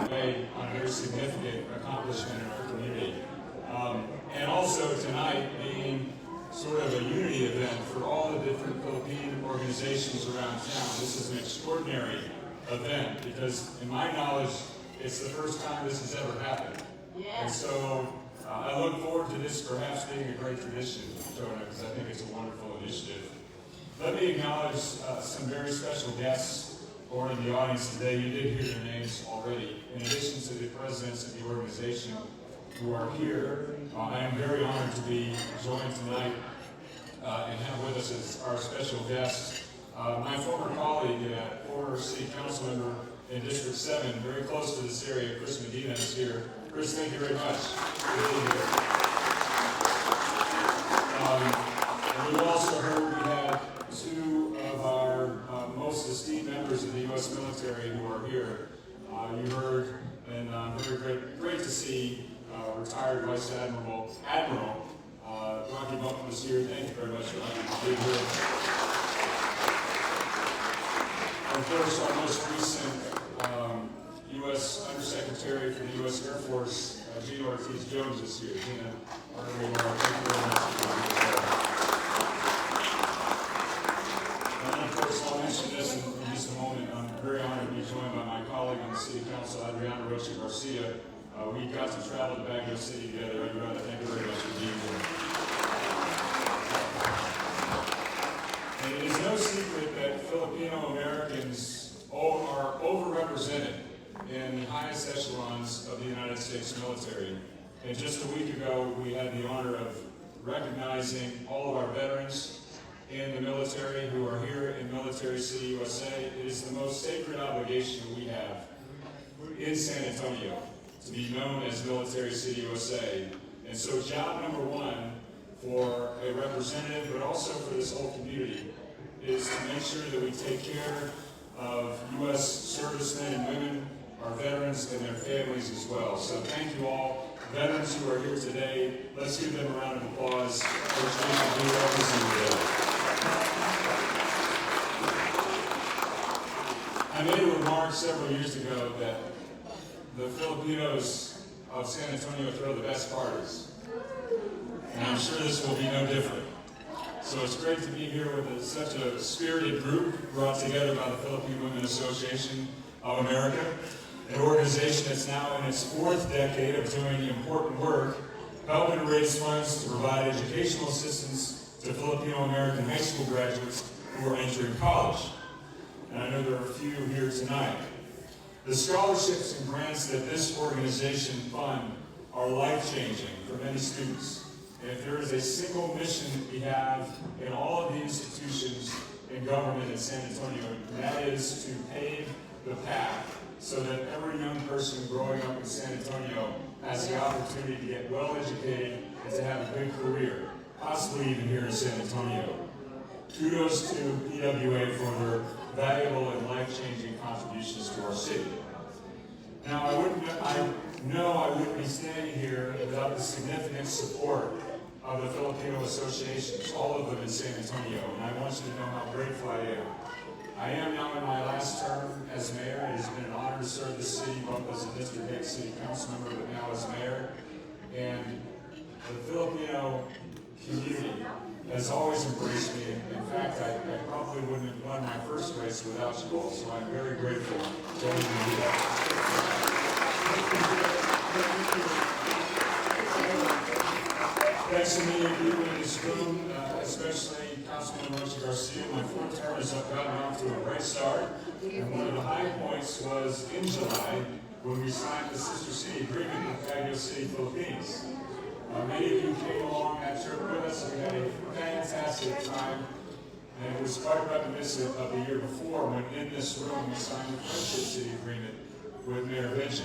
on a very significant accomplishment in our community. And also tonight being sort of a unity event for all the different Philippine organizations around town. This is an extraordinary event because, in my knowledge, it's the first time this has ever happened. And so I look forward to this perhaps being a great tradition, Jonah, because I think it's a wonderful initiative. Let me acknowledge some very special guests who are in the audience today. You did hear their names already. In addition to the presidents of the organization who are here, I am very honored to be joined tonight and have with us as our special guest my former colleague, former city council member in District 7, very close to this area, Chris Medina is here. Chris, thank you very much for being here. And we've also heard we have two of our most esteemed members of the U.S. military who are here. You heard, and very great to see retired Vice Admiral Rocky Bumpkin was here. Thank you very much, Rocky, for being here. And of course, our most recent U.S. Undersecretary for the U.S. Air Force, Gina Ortiz-Jones, is here. Gina, wherever you are, thank you very much for being here. And of course, I'll mention this in just a moment. I'm very honored to be joined by my colleague on the City Council, Adriana Rocha Garcia. We got to travel to Baguio City together. Adriana, thank you very much for being here. And it is no secret that Filipino Americans are overrepresented in the highest echelons of the United States military. And just a week ago, we had the honor of recognizing all of our veterans in the military who are here in Military City, USA. It is the most sacred obligation we have in San Antonio to be known as Military City, USA. And so job number one for a representative, but also for this whole community, is to make sure that we take care of U.S. servicemen and women, our veterans, and their families as well. So thank you all, veterans who are here today. Let's give them a round of applause for being represented today. I made a remark several years ago that the Filipinos of San Antonio throw the best parties. And I'm sure this will be no different. So it's great to be here with such a spirited group brought together by the Philippine Women Association of America, an organization that's now in its fourth decade of doing important work, helping to raise funds to provide educational assistance to Filipino American high school graduates who are entering college. And I know there are a few here tonight. The scholarships and grants that this organization fund are life-changing for many students. And if there is a single mission we have in all of the institutions in government in San Antonio, that is to pave the path so that every young person growing up in San Antonio has the opportunity to get well educated and to have a good career, possibly even here in San Antonio. Kudos to PWA for their valuable and life-changing contributions to our city. Now, I know I wouldn't be standing here without the significant support of the Filipino associations, all of them in San Antonio, and I want you to know how grateful I am. I am now in my last term as mayor. It has been an honor to serve the city, both as a district head city council member, but now as mayor. And the Filipino community has always embraced me. In fact, I probably wouldn't have won my first race without you all, so I'm very grateful to all of you. Thanks to many of you in this room, especially Councilman Rocha Garcia. My fourth term has gotten off to a great start, and one of the high points was in July when we signed the Sister City Agreement with Baguio City, Philippines. Many of you came along that trip with us. We had a fantastic time, and it was quite reminiscent of the year before when in this room we signed the Friendship City Agreement with Mayor Vinci.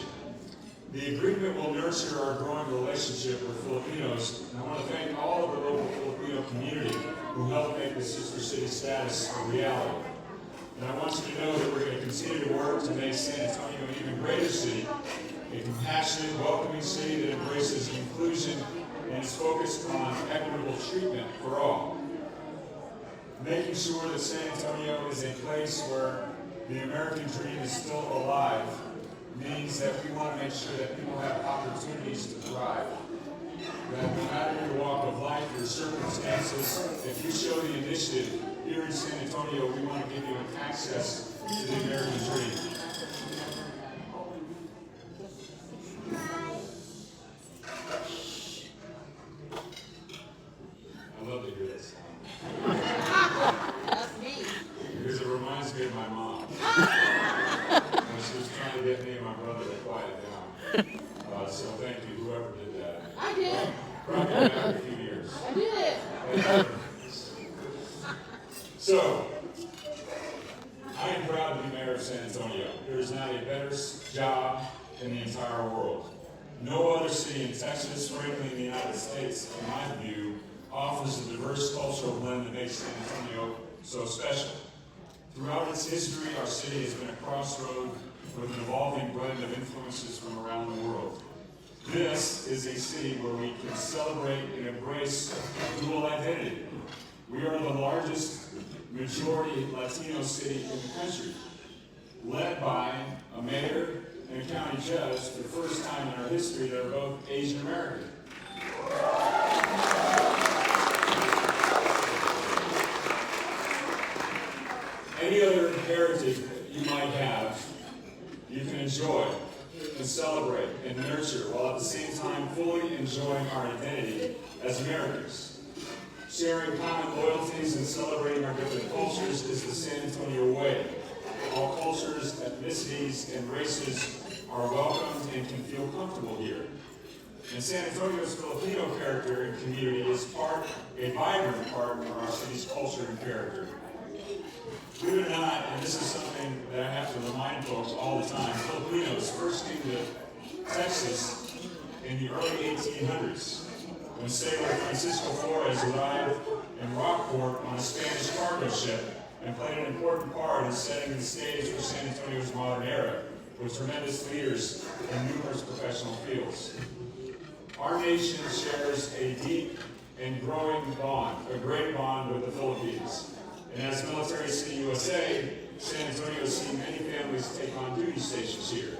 The agreement will nurture our growing relationship with Filipinos, and I want to thank all of the local Filipino community who helped make the Sister City status a reality. And I want you to know that we're going to continue to work to make San Antonio an even greater city, a compassionate, welcoming city that embraces inclusion and is focused on equitable treatment for all. Making sure that San Antonio is a place where the American dream is still alive means that we want to make sure that people have opportunities to thrive. That no matter your walk of life, your circumstances, if you show the initiative here in San Antonio, we want to give you access to the American dream. I love to hear this. That's me. Because it reminds me of my mom. When she was trying to get me and my brother to quiet down. So thank you, whoever did that. I did. Probably after a few years. I did. So, I am proud to be mayor of San Antonio. There is not a better job in the entire world. No other city in Texas, frankly in the United States, in my view, offers the diverse cultural blend that makes San Antonio so special. Throughout its history, our city has been a crossroad with an evolving blend of influences from around the world. This is a city where we can celebrate and embrace dual identity. We are the largest majority Latino city in the country, led by a mayor and a county judge for the first time in our history that are both Asian American. Any other heritage that you might have, you can enjoy and celebrate and nurture while at the same time fully enjoying our identity as Americans. Sharing common loyalties and celebrating our different cultures is the San Antonio way. All cultures, ethnicities, and races are welcomed and can feel comfortable here. And San Antonio's Filipino character and community is a vibrant part of our city's culture and character. Believe it or not, and this is something that I have to remind folks all the time, Filipinos first came to Texas in the early 1800s when sailor Francisco Flores arrived in Rockport on a Spanish cargo ship and played an important part in setting the stage for San Antonio's modern era with tremendous leaders in numerous professional fields. Our nation shares a deep and growing bond, a great bond with the Philippines. And as Military City USA, San Antonio has seen many families take on duty stations here.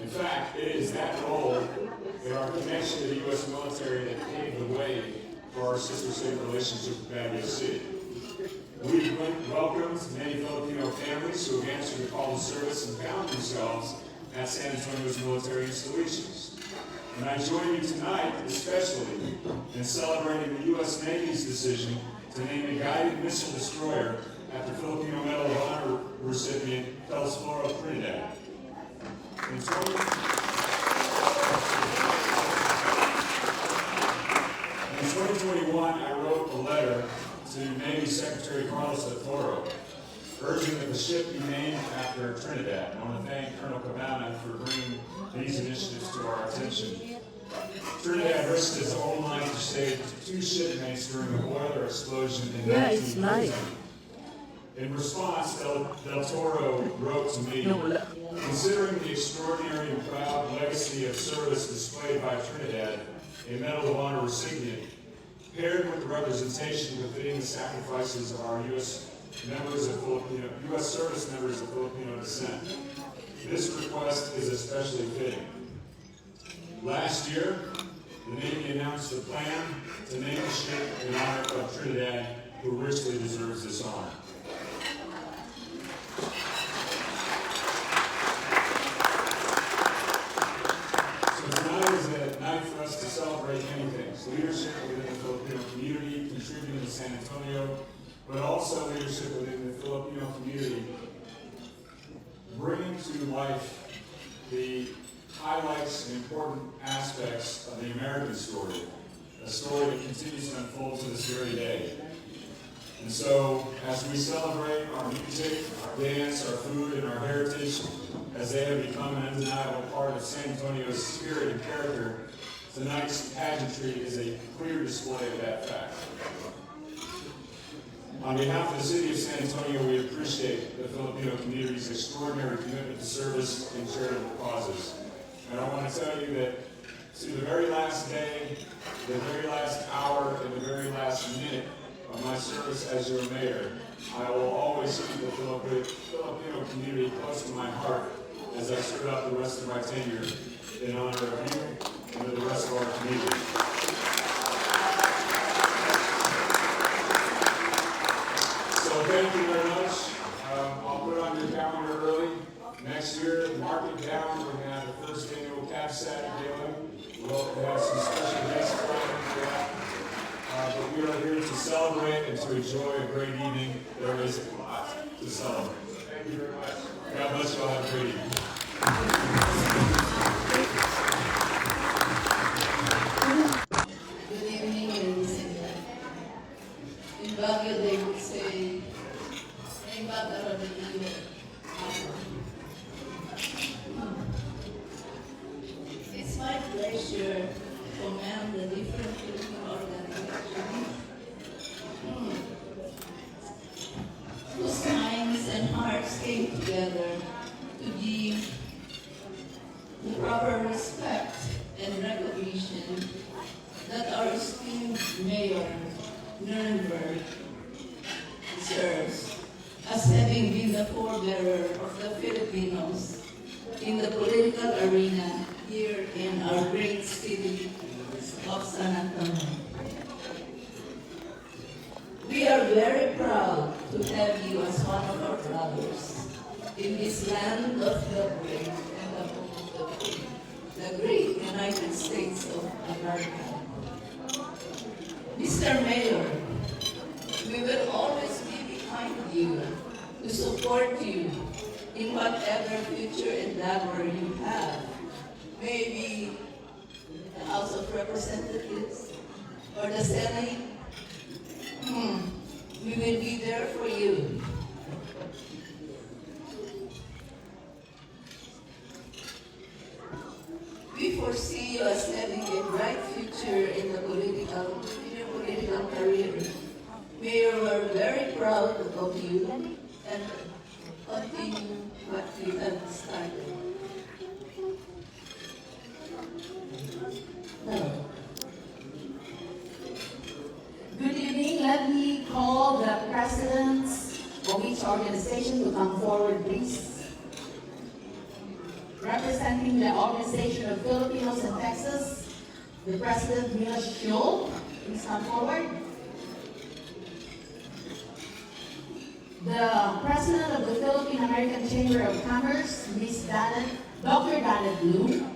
In fact, it is that role and our connection to the U.S. military that paved the way for our sister city relationship with PWA City. We've welcomed many Filipino families who have answered the call to service and found themselves at San Antonio's military installations. And I join you tonight, especially, in celebrating the U.S. Navy's decision to name a guided missile destroyer after Filipino Medal of Honor recipient Flora Trinidad. In 2021, I wrote a letter to Navy Secretary Carlos de Toro, urging that the ship be named after Trinidad. I want to thank Colonel Cabana for bringing these initiatives to our attention. Trinidad risked his own life to save 2 shipmates during a boiler explosion in 1930. In response, Del Toro wrote to me, considering the extraordinary and proud legacy of service displayed by Trinidad, a Medal of Honor recipient, paired with the representation befitting the sacrifices of our U.S. service members of Filipino descent, this request is especially fitting. Last year, the Navy announced a plan to name the ship in honor of Trinidad, who richly deserves this honor. So tonight is a night for us to celebrate many things. Leadership within the Filipino community, contributing to San Antonio, but also leadership within the Filipino community, bringing to life the highlights and important aspects of the American story, a story that continues to unfold to this very day. And so, as we celebrate our music, our dance, our food, and our heritage, as they have become an undeniable part of San Antonio's spirit and character, tonight's pageantry is a clear display of that fact. On behalf of the City of San Antonio, we appreciate the Filipino community's extraordinary commitment to service and charitable causes. And I want to tell you that to the very last day, the very last hour, and the very last minute of my service as your mayor, I will always keep the Filipino community close to my heart as I serve out the rest of my tenure in honor of you and of the rest of our community. So thank you very much. I'll put it on your calendar early. Next year, mark it down. We're going to have the first annual Cap Sat Gala. We'll have some special guests planned for that. But we are here to celebrate and to enjoy a great evening. There is a lot to celebrate. So thank you very much. God bless you all. Have a great evening. Good evening, ladies and gentlemen. In Baguio, they would say, "May bagaro de iyo." It's my pleasure to commend the different Filipino organizations whose minds and hearts came together to give the proper respect and recognition that our esteemed Mayor Nuremberg serves as having been the forebearer of the Filipinos in the political arena here in our great city of San Antonio. We are very proud to have you as one of our brothers in this land of the brave and the home of the free, the great United States of America. Mr. Mayor, we will always be behind you to support you in whatever future endeavor you have. Maybe the House of Representatives or the Senate. We will be there for you. We foresee you as having a bright future in your political career. Mayor, we're very proud of you and continue what you have started. Good evening. Let me call the presidents of each organization to come forward, please. Representing the Organization of Filipinos in Texas, the President, Mila Shul, please come forward. The President of the Philippine American Chamber of Commerce, Dr. Janet Bloom.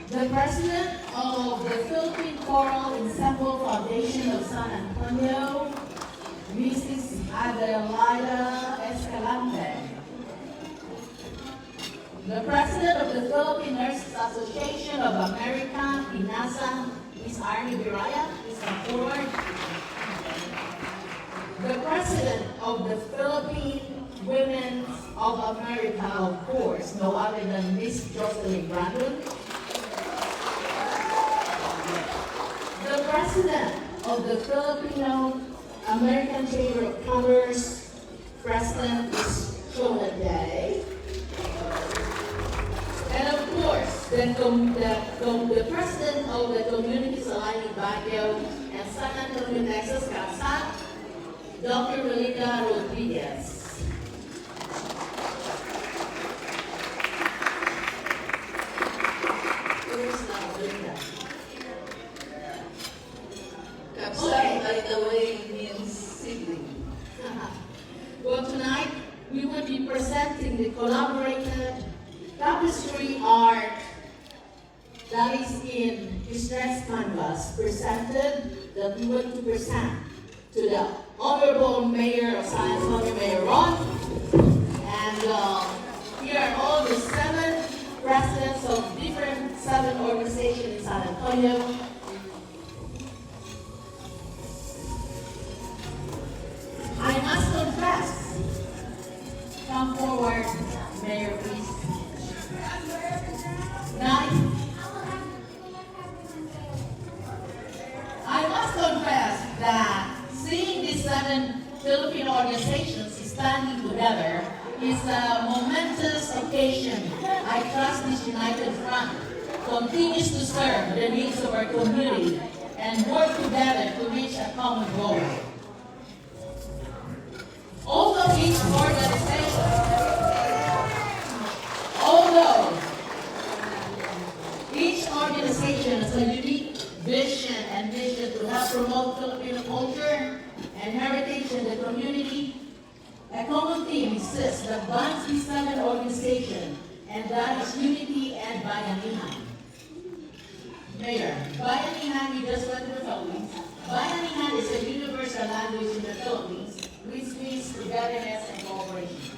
The President of the Philippine Choral Ensemble Foundation of San Antonio, Mrs. Adelaida Escalante. The President of the Philippine Nurses Association of America, PINASA, Ms. Arnie Biraya, please come forward. The President of the Philippine Women of America, of course, no other than Ms. Jocelyn Brandon. The President of the Filipino American Chamber of Commerce, President is Shona Day. And of course, the President of the Communities Aligning Baguio and San Antonio, Texas, CAPSAT, Dr. Melinda Rodriguez. Kapsat, by the way, means sibling. Well, tonight we will be presenting the collaborated tapestry art that is in distress canvas presented that we want to present to the Honorable Mayor of San Antonio, Mayor Ron. And here are all the 7 presidents of different 7 organizations in San Antonio. I must confess, come forward, Mayor, please. Now, I must confess that seeing these 7 Philippine organizations standing together is a momentous occasion. I trust this united front continues to serve the needs of our community and work together to reach a common goal. Although each organization each organization has a unique vision and mission to help promote Filipino culture and heritage in the community. A common theme exists that binds these 7 organizations, and that is unity and bayanihan. Mayor, bayanihan, we just went to the Philippines. Bayanihan is a universal language in the Philippines, which means togetherness and cooperation.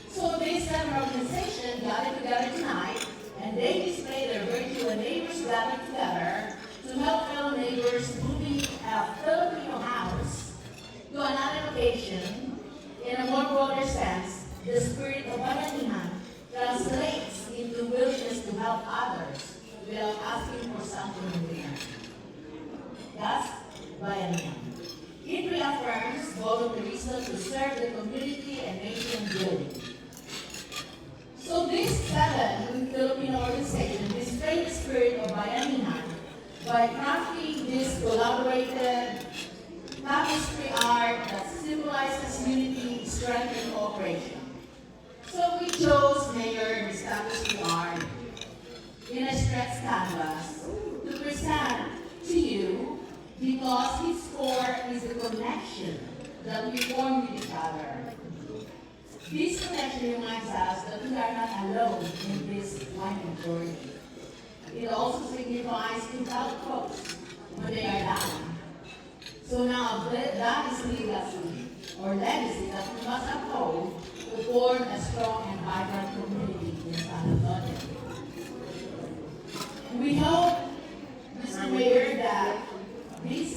So these 7 organizations gathered together tonight, and they display their virtue and neighbors gathered together to help fellow neighbors moving a Filipino house to another location. In a more broader sense, the spirit of bayanihan translates into willingness to help others without asking for something in return. That's bayanihan. It reaffirms volunteerism to serve the community and nation building. So these 7 Filipino organizations display the spirit of bayanihan by crafting this collaborated tapestry art that symbolizes unity, strength, and cooperation. So we chose Mayor this tapestry art in a stretched canvas to present to you because its core is the connection that we form with each other. This connection reminds us that we are not alone in this life journey. It also signifies to help folks when they are down. So now that is legacy or legacy that we must uphold to form a strong and vibrant community in San Antonio. We hope, Mr. Mayor, that this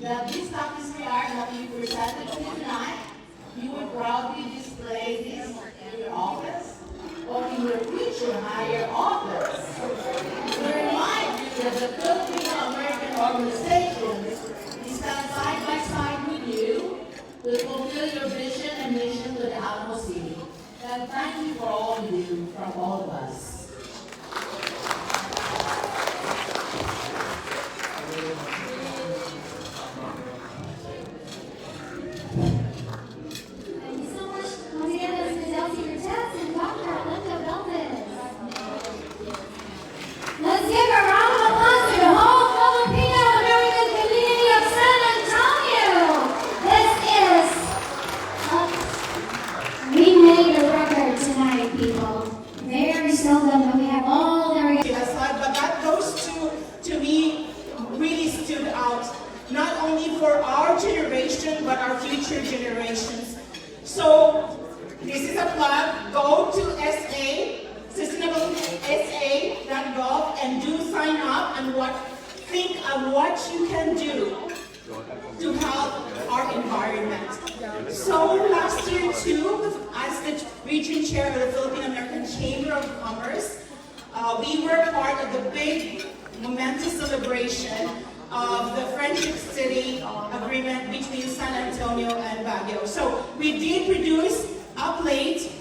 tapestry art that we presented to you tonight, you will proudly display this in your office or in your future higher office. To remind you that the Filipino-American organizations stand side by side with you to fulfill your vision and mission to the Alamo City. And thank you for all you do from all of us. Thank you so much. Once again, this is Elsie Cortez and Dr. Linda Belvin. Let's give a round of applause to the whole Filipino American community of San Antonio. This is we made a record tonight, people. Very seldom that we have all the aside, but that those two to me really stood out, not only for our generation but our future generations. So this is a plug. Go to sustainablesa.gov and do sign up and think of what you can do to help our environment. So last year too, as the region chair of the Philippine American Chamber of Commerce, we were part of the big momentous celebration of the Friendship City Agreement between San Antonio and Baguio. So we did produce a plate,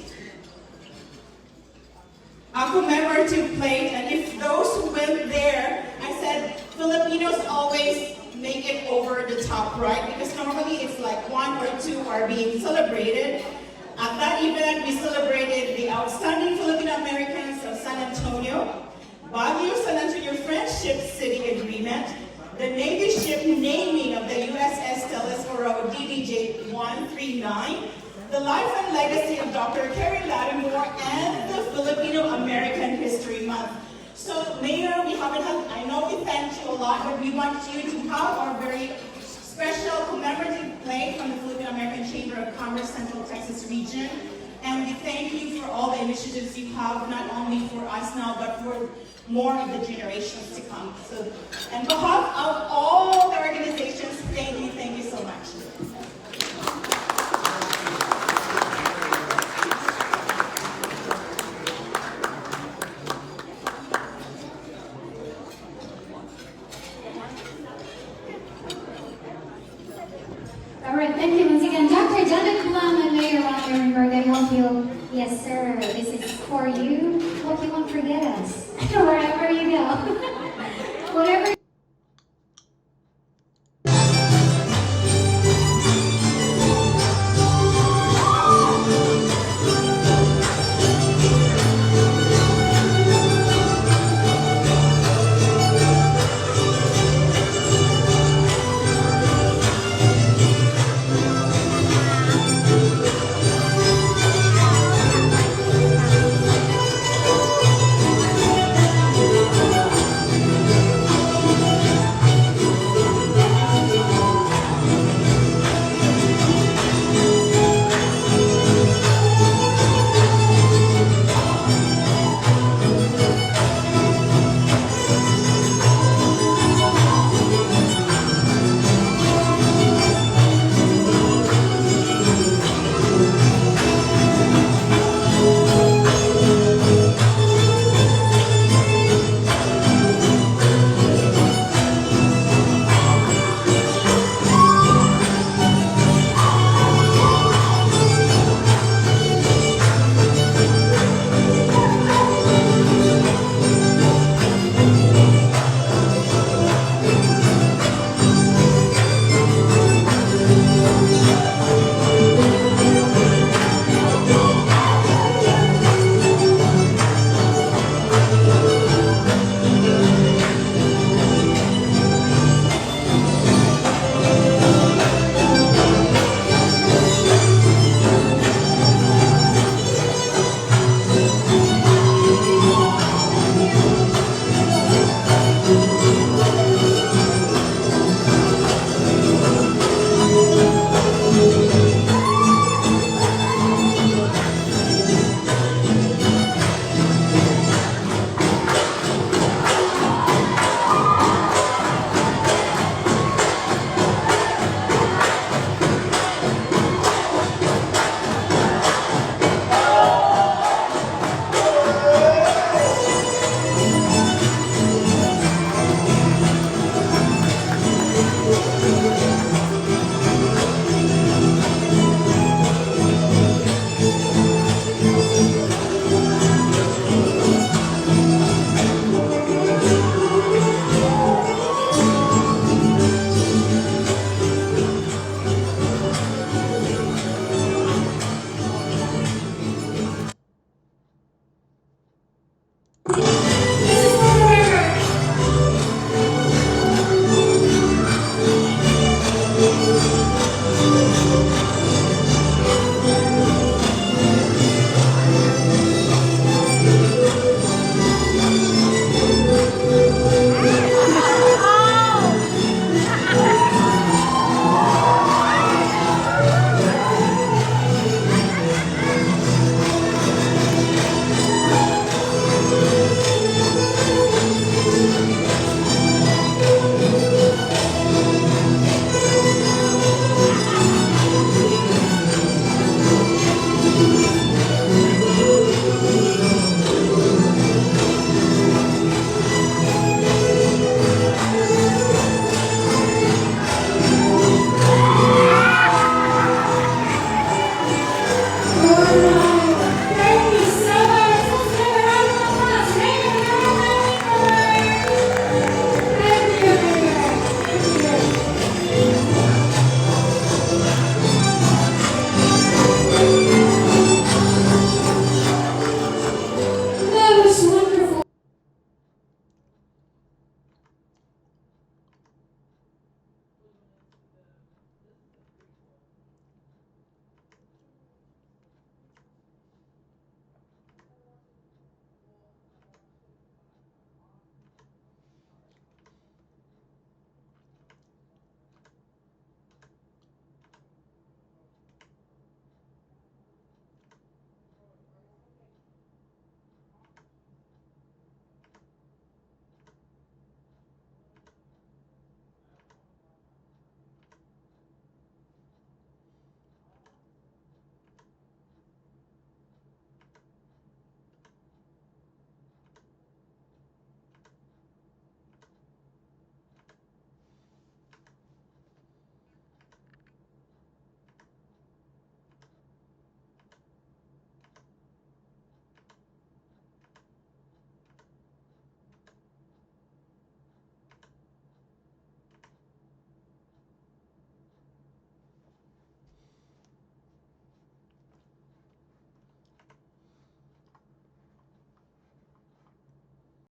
a commemorative plate, and if those who went there, I said Filipinos always make it over the top, right? Because normally it's like 1 or 2 are being celebrated. At that event, we celebrated the outstanding Filipino Americans of San Antonio, Baguio San Antonio Friendship City Agreement, the Navy ship naming of the USS Telesforo DDJ-139, the life and legacy of Dr. Carrie Lattimore, and the Filipino American History Month. So, Mayor, I know we thanked you a lot, but we want you to have our very special commemorative plate from the Filipino American Chamber of Commerce Central Texas region. And we thank you for all the initiatives you have, not only for us now, but for more of the generations to come. So, on behalf of all the organizations, thank you so much. All right, thank you once again, Dr. Janet Kulam and Mayor Rottenberg. I hope you, yes sir, this is for you. Hope you won't forget us wherever you go. Whatever.